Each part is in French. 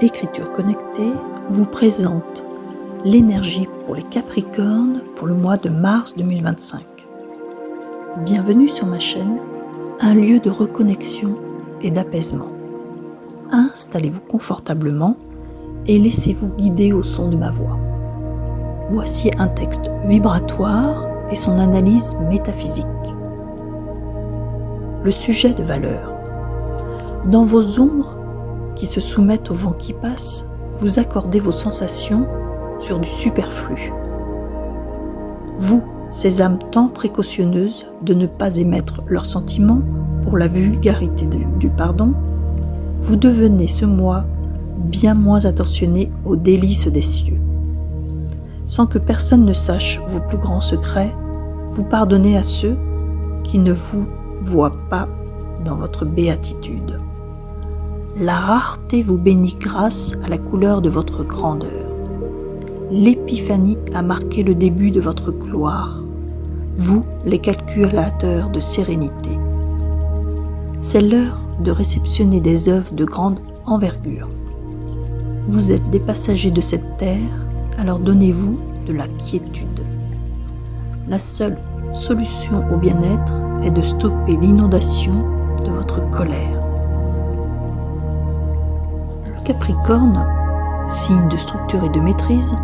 Écriture connectée vous présente l'énergie pour les Capricornes pour le mois de mars 2025. Bienvenue sur ma chaîne, un lieu de reconnexion et d'apaisement. Installez-vous confortablement et laissez-vous guider au son de ma voix. Voici un texte vibratoire et son analyse métaphysique. Le sujet de valeur. Dans vos ombres qui se soumettent au vent qui passe, vous accordez vos sensations sur du superflu. Vous, ces âmes tant précautionneuses de ne pas émettre leurs sentiments pour la vulgarité du pardon, vous devenez ce mois bien moins attentionné aux délices des cieux. Sans que personne ne sache vos plus grands secrets, vous pardonnez à ceux qui ne vous voient pas dans votre béatitude. La rareté vous bénit grâce à la couleur de votre grandeur. L'épiphanie a marqué le début de votre gloire, vous les calculateurs de sérénité. C'est l'heure de réceptionner des œuvres de grande envergure. Vous êtes des passagers de cette terre, alors donnez-vous de la quiétude. La seule solution au bien-être est de stopper l'inondation de votre colère. Le Capricorne, signe de structure et de maîtrise,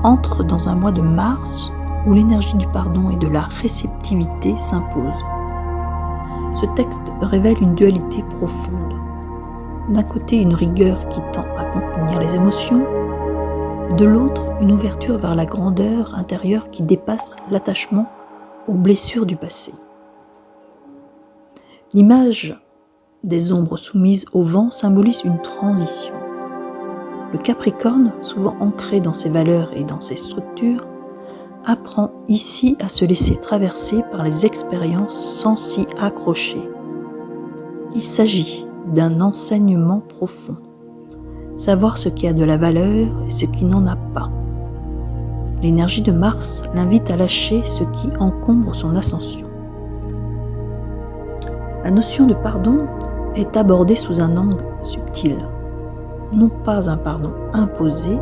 entre dans un mois de mars où l'énergie du pardon et de la réceptivité s'impose. Ce texte révèle une dualité profonde. D'un côté, une rigueur qui tend à contenir les émotions, de l'autre, une ouverture vers la grandeur intérieure qui dépasse l'attachement aux blessures du passé. L'image des ombres soumises au vent symbolise une transition. Le Capricorne, souvent ancré dans ses valeurs et dans ses structures, apprend ici à se laisser traverser par les expériences sans s'y accrocher. Il s'agit d'un enseignement profond. Savoir ce qui a de la valeur et ce qui n'en a pas. L'énergie de Mars l'invite à lâcher ce qui encombre son ascension. La notion de pardon est abordée sous un angle subtil. Non pas un pardon imposé,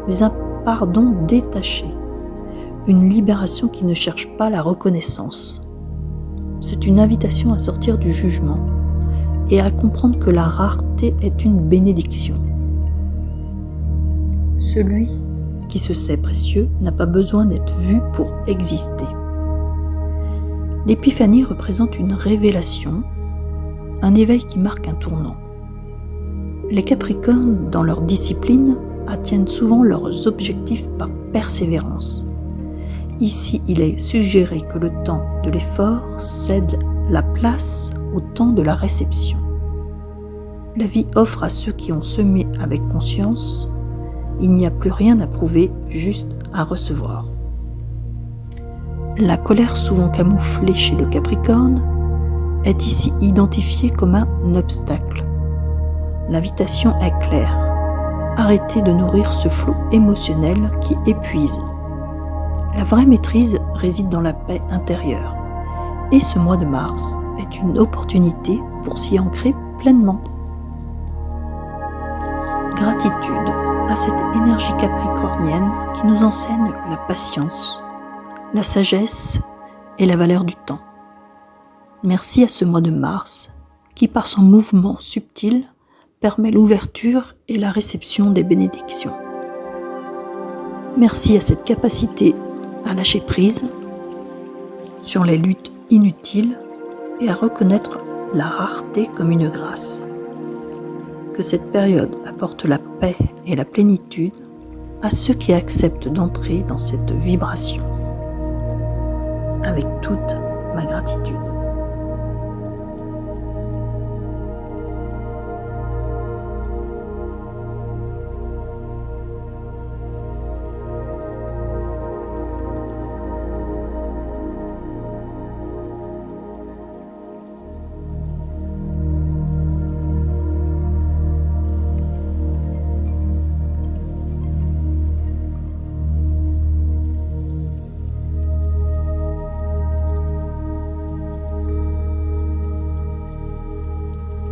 mais un pardon détaché. Une libération qui ne cherche pas la reconnaissance. C'est une invitation à sortir du jugement et à comprendre que la rareté est une bénédiction. Celui qui se sait précieux n'a pas besoin d'être vu pour exister. L'épiphanie représente une révélation, un éveil qui marque un tournant. Les Capricornes, dans leur discipline, atteignent souvent leurs objectifs par persévérance. Ici, il est suggéré que le temps de l'effort cède la place au temps de la réception. La vie offre à ceux qui ont semé avec conscience. Il n'y a plus rien à prouver, juste à recevoir. La colère souvent camouflée chez le Capricorne est ici identifiée comme un obstacle. L'invitation est claire. Arrêtez de nourrir ce flot émotionnel qui épuise. La vraie maîtrise réside dans la paix intérieure. Et ce mois de mars est une opportunité pour s'y ancrer pleinement. Gratitude à cette énergie capricornienne qui nous enseigne la patience, la sagesse et la valeur du temps. Merci à ce mois de mars qui, par son mouvement subtil, permet l'ouverture et la réception des bénédictions. Merci à cette capacité à lâcher prise sur les luttes inutiles et à reconnaître la rareté comme une grâce. Que cette période apporte la paix et la plénitude à ceux qui acceptent d'entrer dans cette vibration. Avec toute ma gratitude.